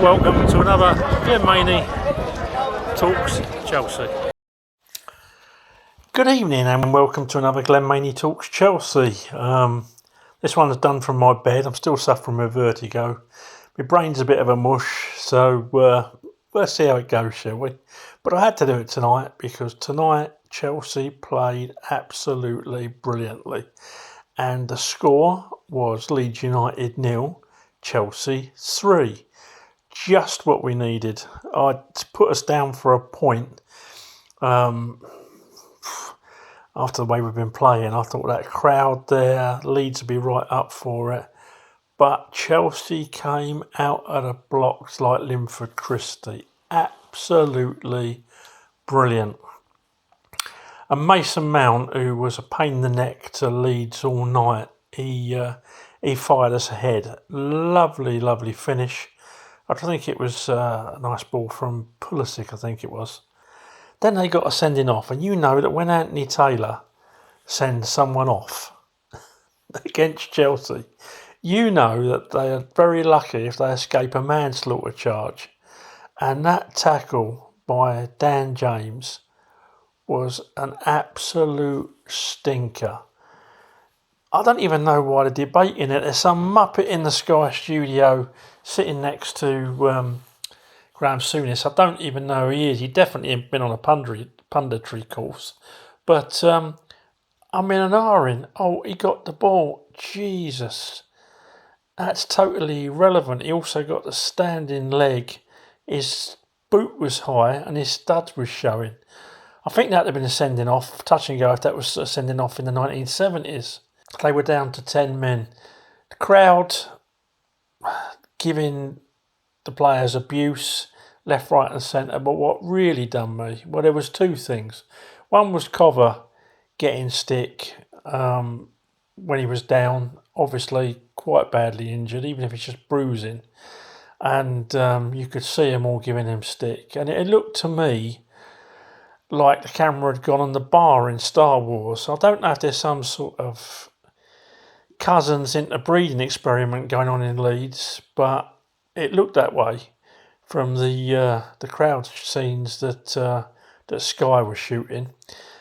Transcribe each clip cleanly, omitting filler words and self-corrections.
welcome to another Glenn Maney Talks Chelsea. Good evening and welcome to another Glenn Maney Talks Chelsea. This one's done from my bed. I'm still suffering with vertigo. My brain's a bit of a mush, so we'll see how it goes, shall we? But I had to do it tonight because tonight Chelsea played absolutely brilliantly. And the score was Leeds United 0, Chelsea 3. Just what we needed. I'd put us down for a point after the way we've been playing. I thought that crowd there, Leeds would be right up for it. But Chelsea came out of the blocks like Linford Christie. Absolutely brilliant. And Mason Mount, who was a pain in the neck to Leeds all night, he fired us ahead. Lovely finish. I think it was a nice ball from Pulisic, I think it was. Then they got a sending off, and you know that when Anthony Taylor sends someone off against Chelsea, you know that they are very lucky if they escape a manslaughter charge. And that tackle by Dan James was an absolute stinker. I don't even know why they're debating it. There's some muppet in the Sky studio sitting next to Graham Souness. I don't even know who he is. He definitely ain't been on a punditry course. But I'm in an R-in. Oh, he got the ball. Jesus. That's totally irrelevant. He also got the standing leg. His boot was high and his studs was showing. I think that would have been a sending off, touch and go, if that was a sending off in the 1970s. They were down to 10 men. The crowd giving the players abuse, left, right and centre. But what really done me, well, there was two things. One was Cover getting stick when he was down, obviously quite badly injured, even if it's just bruising. And you could see them all giving him stick. And it looked to me like the camera had gone on the bar in Star Wars. I don't know if there's some sort of cousins interbreeding experiment going on in Leeds, but it looked that way from the crowd scenes that Sky was shooting.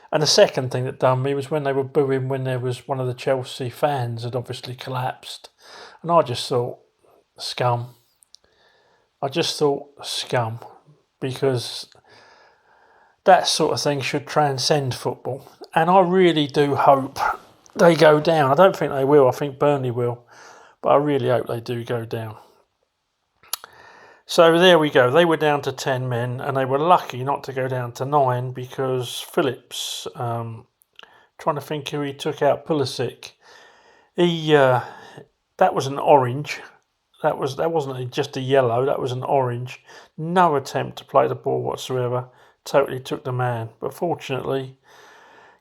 And the second thing that done me was when they were booing when there was one of the Chelsea fans had obviously collapsed, and I just thought scum. Because that sort of thing should transcend football, and I really do hope they go down. I don't think they will. I think Burnley will. But I really hope they do go down. So there we go. They were down to 10 men and they were lucky not to go down to 9 because Phillips, trying to think who he took out, Pulisic. That was an orange. That wasn't just a yellow. That was an orange. No attempt to play the ball whatsoever. Totally took the man. But fortunately,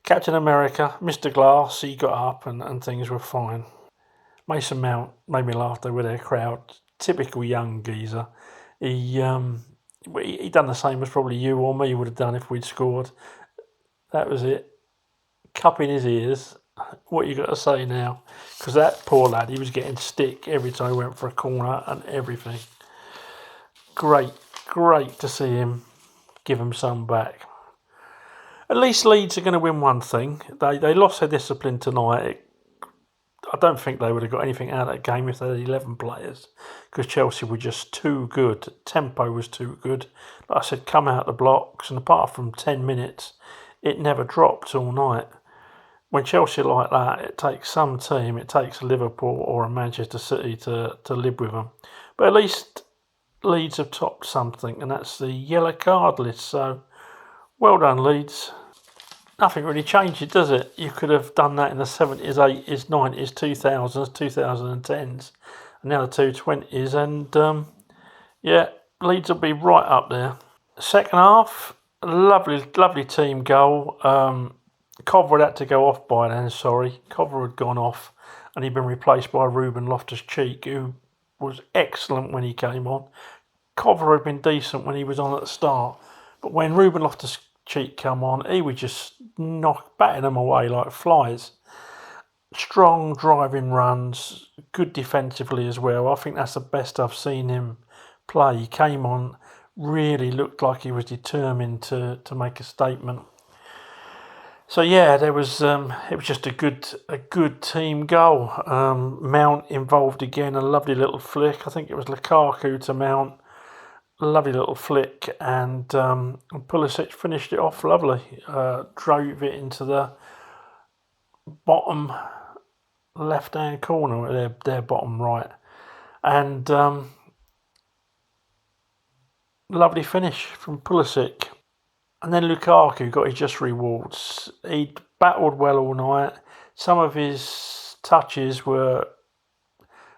Captain America, Mr. Glass, he got up and things were fine. Mason Mount made me laugh though with their crowd. Typical young geezer. He done the same as probably you or me would have done if we'd scored. That was it. Cupping his ears. What you got to say now? Because that poor lad, he was getting stick every time he went for a corner and everything. Great to see him give him some back. At least Leeds are going to win one thing. They lost their discipline tonight. I don't think they would have got anything out of that game if they had 11 players because Chelsea were just too good. Tempo was too good. Like I said, come out the blocks, and apart from 10 minutes, it never dropped all night. When Chelsea are like that, it takes some team, it takes Liverpool or a Manchester City to live with them. But at least Leeds have topped something, and that's the yellow card list. So, well done, Leeds. Nothing really changed, does it? You could have done that in the 70s, 80s, 90s, 2000s, 2010s, and now the 220s. And Leeds will be right up there. Second half, lovely team goal. Cover had to go off by then, Cover had gone off, and he'd been replaced by Ruben Loftus-Cheek, who was excellent when he came on. Cover had been decent when he was on at the start, but when Ruben Loftus-Cheek come on, he was just batting them away like flies. Strong driving runs, good defensively as well. I think that's the best I've seen him play. He came on, really looked like he was determined to make a statement. So yeah, it was just a good team goal. Mount involved again, a lovely little flick. I think it was Lukaku to Mount, lovely little flick, and Pulisic finished it off lovely. Drove it into the bottom left-hand corner, their bottom right, and lovely finish from Pulisic. And then Lukaku got his just rewards. He'd battled well all night. Some of his touches were,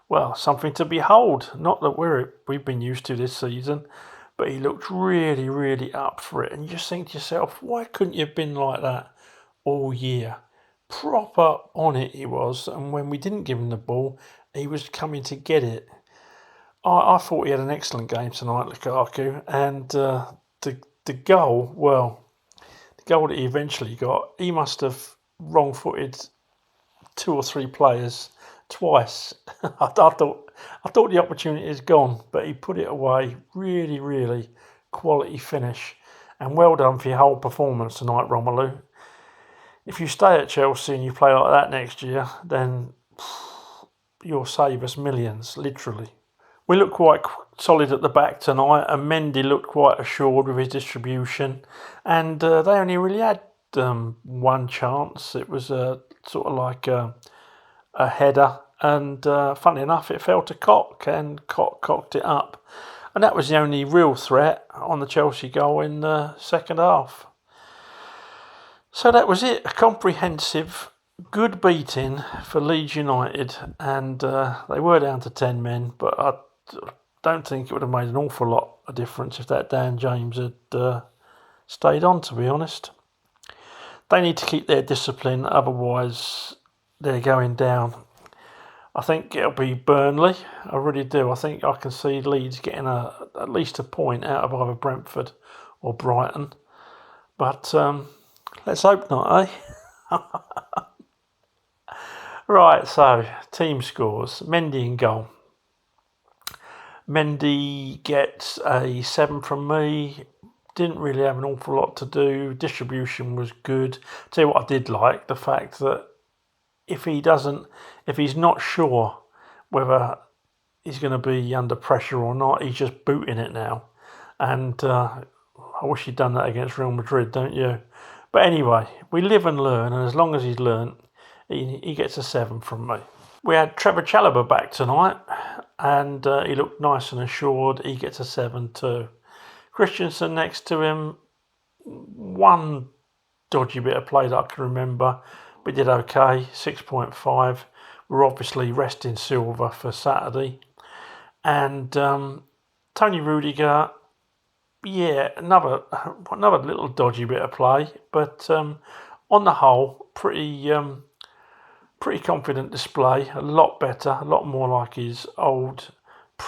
well, something to behold. Not that we've been used to this season, but he looked really, really up for it. And you just think to yourself, why couldn't you have been like that all year? Proper on it he was, and when we didn't give him the ball, he was coming to get it. I thought he had an excellent game tonight, Lukaku, and the goal, well, the goal that he eventually got, he must have wrong-footed 2 or 3 players twice. I thought the opportunity is gone, but he put it away. Really, really quality finish, and well done for your whole performance tonight, Romelu. If you stay at Chelsea and you play like that next year, then you'll save us millions, literally. We looked quite solid at the back tonight, and Mendy looked quite assured with his distribution, and they only really had one chance. It was sort of like a header, and funnily enough, it fell to Koch, and Koch cocked it up, and that was the only real threat on the Chelsea goal in the second half. So that was it, a comprehensive, good beating for Leeds United, and they were down to 10 men, but I don't think it would have made an awful lot of difference if that Dan James had stayed on, to be honest. They need to keep their discipline, otherwise they're going down. I think it'll be Burnley, I really do. I think I can see Leeds getting at least a point out of either Brentford or Brighton, but let's hope not, eh? Right, so team scores. Mendy in goal. Mendy gets a 7 from me. Didn't really have an awful lot to do. Distribution was good. Tell you what I did like, the fact that if he's not sure whether he's going to be under pressure or not, he's just booting it now. And I wish he'd done that against Real Madrid, don't you? But anyway, we live and learn, and as long as he's learnt, he gets a 7 from me. We had Trevor Chalobah back tonight, and he looked nice and assured. He gets a 7 too. Christensen next to him, one dodgy bit of play that I can remember, but did okay, 6.5. We're obviously resting Silva for Saturday. And Tony Rudiger, yeah, another little dodgy bit of play, but on the whole, pretty confident display. A lot better, a lot more like his old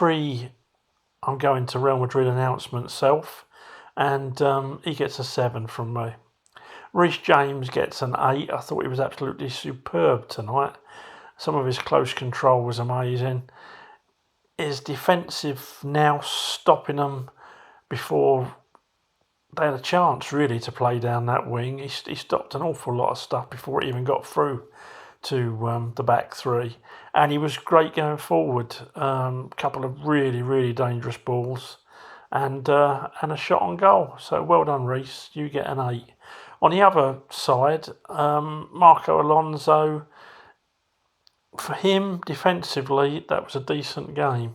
I'm going to Real Madrid announcement self, and he gets a 7 from me. Reece James gets an 8. I thought he was absolutely superb tonight. Some of his close control was amazing. His defensive now stopping them before they had a chance really to play down that wing. He stopped an awful lot of stuff before it even got through to the back three, and he was great going forward. Couple of really, really dangerous balls, and a shot on goal. So well done, Reece. You get an 8. On the other side, Marco Alonso, for him defensively, that was a decent game.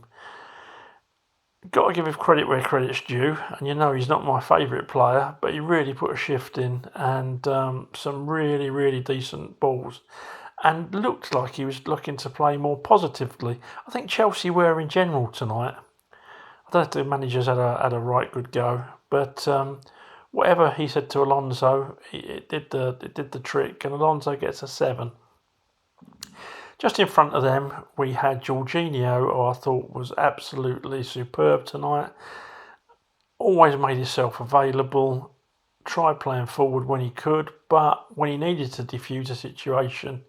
Got to give him credit where credit's due, and you know he's not my favourite player, but he really put a shift in, and some really, really decent balls, and looked like he was looking to play more positively. I think Chelsea were in general tonight. I don't know if the managers had a right good go, but whatever he said to Alonso, it did the trick, and Alonso gets a 7. Just in front of them, we had Jorginho, who I thought was absolutely superb tonight. Always made himself available, tried playing forward when he could, but when he needed to defuse a situation,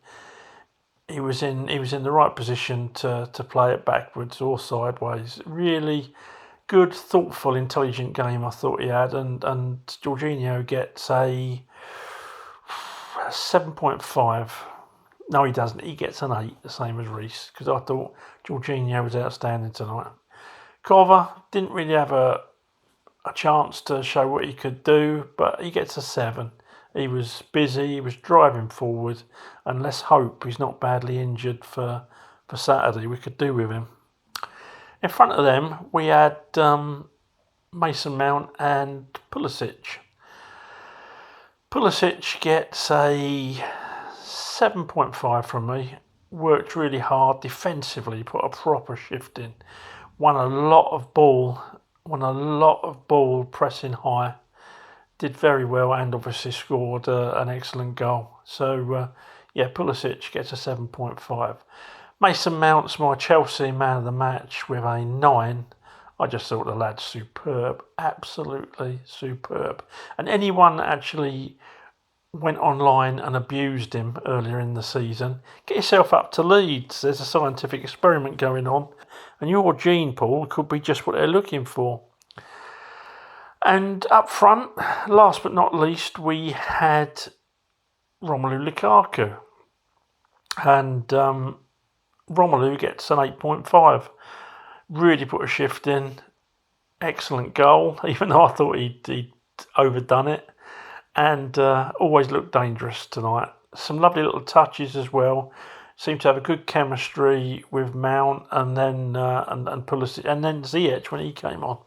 he was in the right position to play it backwards or sideways. Really good, thoughtful, intelligent game I thought he had, and Jorginho gets a 7.5. No, he doesn't. He gets an 8, the same as Reece, because I thought Jorginho was outstanding tonight. Cover didn't really have a chance to show what he could do, but he gets a 7. He was busy, he was driving forward, and let's hope he's not badly injured for Saturday. We could do with him. In front of them, we had Mason Mount and Pulisic. Pulisic gets a 7.5 from me. Worked really hard defensively, put a proper shift in. Won a lot of ball pressing high. Did very well and obviously scored an excellent goal. So, Pulisic gets a 7.5. Mason Mount's my Chelsea man of the match with a 9. I just thought the lad's superb, absolutely superb. And anyone that actually went online and abused him earlier in the season, get yourself up to Leeds. There's a scientific experiment going on, and your gene pool could be just what they're looking for. And up front, last but not least, we had Romelu Lukaku. And Romelu gets an 8.5. Really put a shift in. Excellent goal, even though I thought he'd overdone it. And always looked dangerous tonight. Some lovely little touches as well. Seemed to have a good chemistry with Mount and then and Pulisic and then Ziyech when he came on.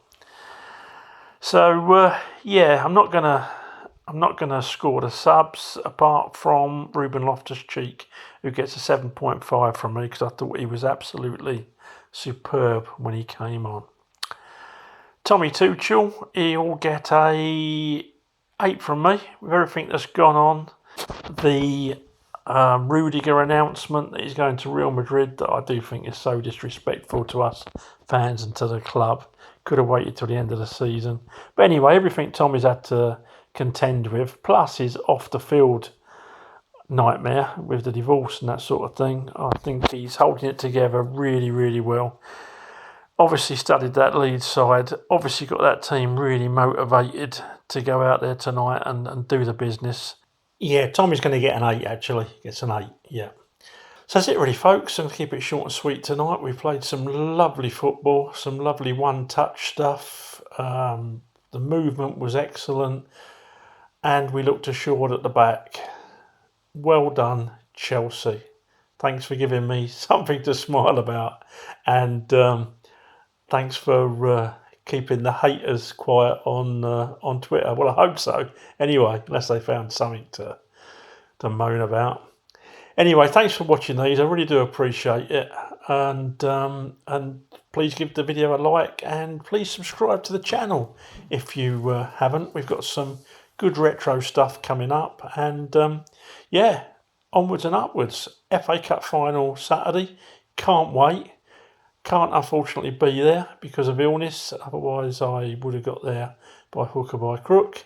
So I'm not gonna score the subs apart from Ruben Loftus-Cheek, who gets a 7.5 from me because I thought he was absolutely superb when he came on. Tommy Tuchel, he'll get a 8 from me with everything that's gone on. The Rudiger announcement that he's going to Real Madrid, that I do think is so disrespectful to us fans and to the club. Could have waited till the end of the season. But anyway, everything Tommy's had to contend with, plus his off the field nightmare with the divorce and that sort of thing, I think he's holding it together really, really well. Obviously studied that Leeds side, obviously got that team really motivated to go out there tonight and do the business. Yeah, Tommy's going to get an 8 actually, gets an 8, yeah. So that's it really folks, I'm going to keep it short and sweet tonight. We played some lovely football, some lovely one-touch stuff. The movement was excellent and we looked assured at the back. Well done, Chelsea. Thanks for giving me something to smile about, and thanks for keeping the haters quiet on Twitter. Well, I hope so. Anyway, unless they found something to moan about. Anyway, thanks for watching these. I really do appreciate it, and please give the video a like and please subscribe to the channel if you haven't. We've got some good retro stuff coming up, and onwards and upwards. FA Cup final Saturday. Can't wait. Can't unfortunately be there because of illness. Otherwise, I would have got there by hook or by crook.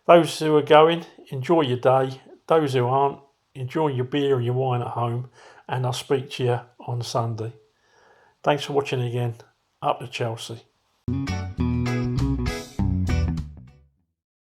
Those who are going, enjoy your day. Those who aren't, enjoy your beer and your wine at home. And I'll speak to you on Sunday. Thanks for watching again. Up to Chelsea.